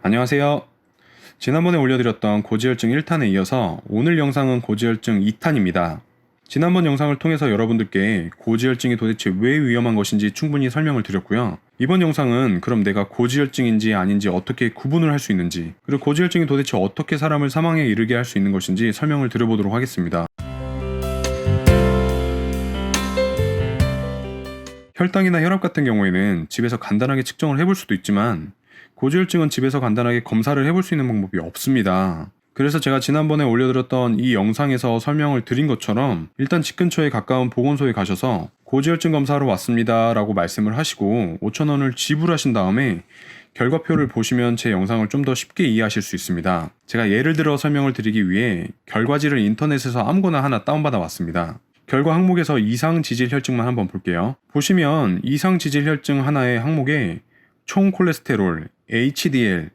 안녕하세요. 지난번에 올려드렸던 고지혈증 1탄에 이어서 오늘 영상은 고지혈증 2탄입니다. 지난번 영상을 통해서 여러분들께 고지혈증이 도대체 왜 위험한 것인지 충분히 설명을 드렸고요. 이번 영상은 그럼 내가 고지혈증인지 아닌지 어떻게 구분을 할 수 있는지, 그리고 고지혈증이 도대체 어떻게 사람을 사망에 이르게 할 수 있는 것인지 설명을 드려보도록 하겠습니다. 혈당이나 혈압 같은 경우에는 집에서 간단하게 측정을 해볼 수도 있지만 고지혈증은 집에서 간단하게 검사를 해볼 수 있는 방법이 없습니다. 그래서 제가 지난번에 올려드렸던 이 영상에서 설명을 드린 것처럼 일단 집 근처에 가까운 보건소에 가셔서 고지혈증 검사하러 왔습니다 라고 말씀을 하시고 5,000원을 지불하신 다음에 결과표를 보시면 제 영상을 좀 더 쉽게 이해하실 수 있습니다. 제가 예를 들어 설명을 드리기 위해 결과지를 인터넷에서 아무거나 하나 다운받아 왔습니다. 결과 항목에서 이상 지질 혈증만 한번 볼게요. 보시면 이상 지질 혈증 하나의 항목에 총 콜레스테롤, HDL,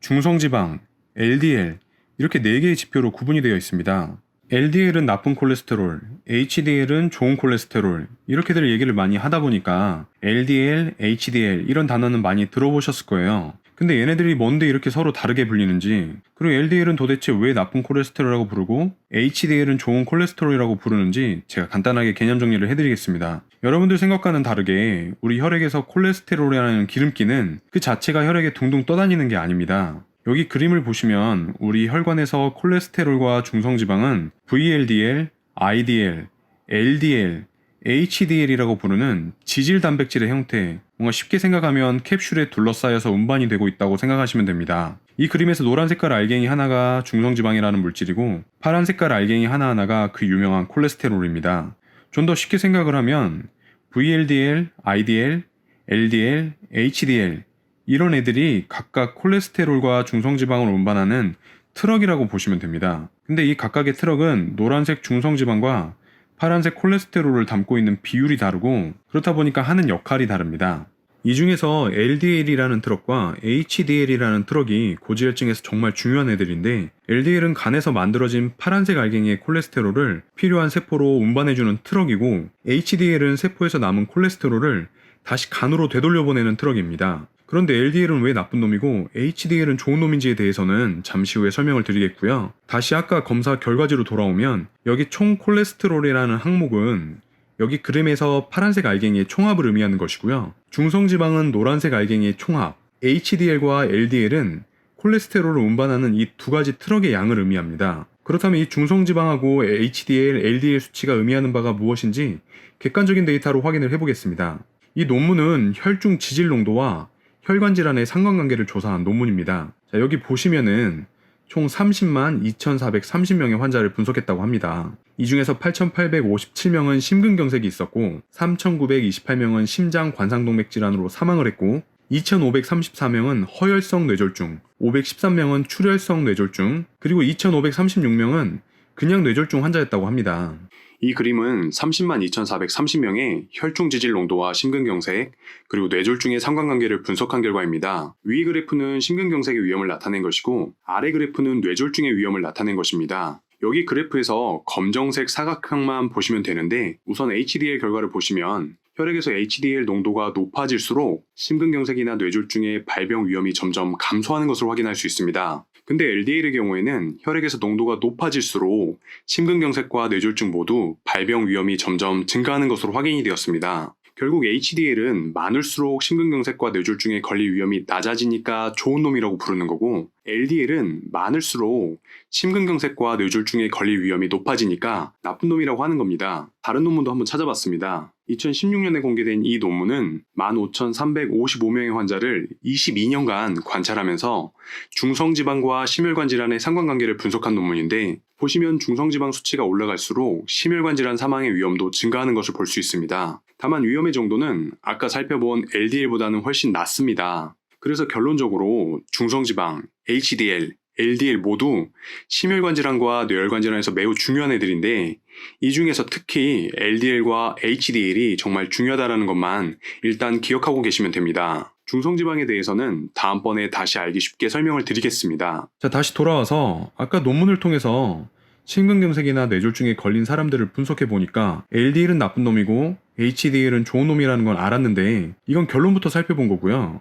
중성지방, LDL 이렇게 4개의 지표로 구분이 되어 있습니다. LDL은 나쁜 콜레스테롤, HDL은 좋은 콜레스테롤 이렇게들 얘기를 많이 하다 보니까 LDL, HDL 이런 단어는 많이 들어보셨을 거예요. 근데 얘네들이 뭔데 이렇게 서로 다르게 불리는지, 그리고 LDL은 도대체 왜 나쁜 콜레스테롤이라고 부르고 HDL은 좋은 콜레스테롤이라고 부르는지 제가 간단하게 개념 정리를 해드리겠습니다. 여러분들 생각과는 다르게 우리 혈액에서 콜레스테롤이라는 기름기는 그 자체가 혈액에 둥둥 떠다니는 게 아닙니다. 여기 그림을 보시면 우리 혈관에서 콜레스테롤과 중성지방은 VLDL, IDL, LDL, HDL이라고 부르는 지질 단백질의 형태, 뭔가 쉽게 생각하면 캡슐에 둘러싸여서 운반이 되고 있다고 생각하시면 됩니다. 이 그림에서 노란 색깔 알갱이 하나가 중성지방이라는 물질이고 파란 색깔 알갱이 하나하나가 그 유명한 콜레스테롤입니다. 좀 더 쉽게 생각을 하면 VLDL, IDL, LDL, HDL 이런 애들이 각각 콜레스테롤과 중성지방을 운반하는 트럭이라고 보시면 됩니다. 근데 이 각각의 트럭은 노란색 중성지방과 파란색 콜레스테롤을 담고 있는 비율이 다르고 그렇다 보니까 하는 역할이 다릅니다. 이 중에서 LDL이라는 트럭과 HDL이라는 트럭이 고지혈증에서 정말 중요한 애들인데, LDL은 간에서 만들어진 파란색 알갱이의 콜레스테롤을 필요한 세포로 운반해주는 트럭이고, HDL은 세포에서 남은 콜레스테롤을 다시 간으로 되돌려보내는 트럭입니다. 그런데 LDL은 왜 나쁜 놈이고 HDL은 좋은 놈인지에 대해서는 잠시 후에 설명을 드리겠고요. 다시 아까 검사 결과지로 돌아오면 여기 총 콜레스테롤이라는 항목은 여기 그림에서 파란색 알갱이의 총합을 의미하는 것이고요. 중성지방은 노란색 알갱이의 총합, HDL과 LDL은 콜레스테롤을 운반하는 이 두 가지 트럭의 양을 의미합니다. 그렇다면 이 중성지방하고 HDL, LDL 수치가 의미하는 바가 무엇인지 객관적인 데이터로 확인을 해보겠습니다. 이 논문은 혈중 지질 농도와 혈관 질환의 상관관계를 조사한 논문입니다. 자, 여기 보시면은 총 30만 2,430명의 환자를 분석했다고 합니다. 이 중에서 8,857명은 심근경색이 있었고 3,928명은 심장 관상동맥 질환으로 사망을 했고 2,534명은 허혈성 뇌졸중, 513명은 출혈성 뇌졸중, 그리고 2,536명은 그냥 뇌졸중 환자였다고 합니다. 이 그림은 30만 2,430명의 혈중 지질 농도와 심근경색, 그리고 뇌졸중의 상관관계를 분석한 결과입니다. 위 그래프는 심근경색의 위험을 나타낸 것이고 아래 그래프는 뇌졸중의 위험을 나타낸 것입니다. 여기 그래프에서 검정색 사각형만 보시면 되는데, 우선 HDL 결과를 보시면 혈액에서 HDL 농도가 높아질수록 심근경색이나 뇌졸중의 발병 위험이 점점 감소하는 것을 확인할 수 있습니다. 근데 LDL의 경우에는 혈액에서 농도가 높아질수록 심근경색과 뇌졸중 모두 발병 위험이 점점 증가하는 것으로 확인이 되었습니다. 결국 HDL은 많을수록 심근경색과 뇌졸중에 걸릴 위험이 낮아지니까 좋은 놈이라고 부르는 거고, LDL은 많을수록 심근경색과 뇌졸중에 걸릴 위험이 높아지니까 나쁜 놈이라고 하는 겁니다. 다른 논문도 한번 찾아봤습니다. 2016년에 공개된 이 논문은 15,355명의 환자를 22년간 관찰하면서 중성지방과 심혈관 질환의 상관관계를 분석한 논문인데, 보시면 중성지방 수치가 올라갈수록 심혈관 질환 사망의 위험도 증가하는 것을 볼 수 있습니다. 다만 위험의 정도는 아까 살펴본 LDL보다는 훨씬 낮습니다. 그래서 결론적으로 중성지방, HDL, LDL 모두 심혈관 질환과 뇌혈관 질환에서 매우 중요한 애들인데, 이 중에서 특히 LDL과 HDL이 정말 중요하다는 것만 일단 기억하고 계시면 됩니다. 중성지방에 대해서는 다음번에 다시 알기 쉽게 설명을 드리겠습니다. 자, 다시 돌아와서 아까 논문을 통해서 심근경색이나 뇌졸중에 걸린 사람들을 분석해 보니까 LDL은 나쁜 놈이고 HDL은 좋은 놈이라는 건 알았는데, 이건 결론부터 살펴본 거고요.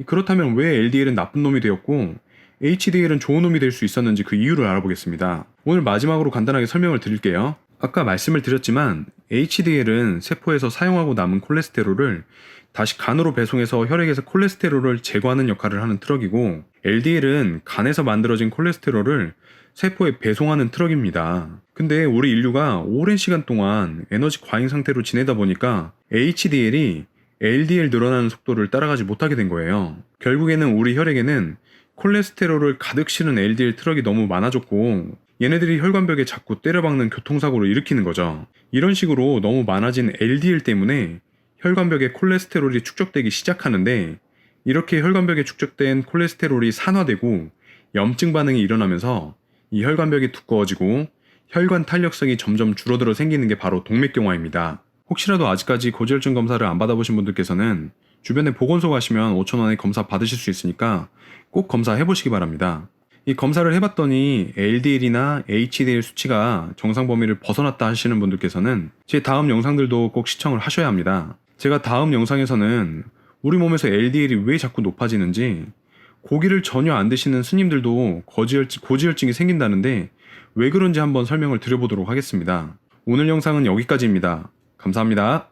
그렇다면 왜 LDL은 나쁜 놈이 되었고 HDL은 좋은 놈이 될 수 있었는지 그 이유를 알아보겠습니다. 오늘 마지막으로 간단하게 설명을 드릴게요. 아까 말씀을 드렸지만 HDL은 세포에서 사용하고 남은 콜레스테롤을 다시 간으로 배송해서 혈액에서 콜레스테롤을 제거하는 역할을 하는 트럭이고, LDL은 간에서 만들어진 콜레스테롤을 세포에 배송하는 트럭입니다. 근데 우리 인류가 오랜 시간 동안 에너지 과잉 상태로 지내다 보니까 HDL이 LDL 늘어나는 속도를 따라가지 못하게 된 거예요. 결국에는 우리 혈액에는 콜레스테롤을 가득 실은 LDL 트럭이 너무 많아졌고, 얘네들이 혈관벽에 자꾸 때려박는 교통사고를 일으키는 거죠. 이런 식으로 너무 많아진 LDL 때문에 혈관벽에 콜레스테롤이 축적되기 시작하는데, 이렇게 혈관벽에 축적된 콜레스테롤이 산화되고 염증 반응이 일어나면서 이 혈관벽이 두꺼워지고 혈관 탄력성이 점점 줄어들어 생기는 게 바로 동맥경화입니다. 혹시라도 아직까지 고지혈증 검사를 안 받아보신 분들께서는 주변에 보건소 가시면 5,000원에 검사 받으실 수 있으니까 꼭 검사해보시기 바랍니다. 이 검사를 해봤더니 LDL이나 HDL 수치가 정상 범위를 벗어났다 하시는 분들께서는 제 다음 영상들도 꼭 시청을 하셔야 합니다. 제가 다음 영상에서는 우리 몸에서 LDL이 왜 자꾸 높아지는지, 고기를 전혀 안 드시는 스님들도 고지혈증이 생긴다는데 왜 그런지 한번 설명을 드려보도록 하겠습니다. 오늘 영상은 여기까지입니다. 감사합니다.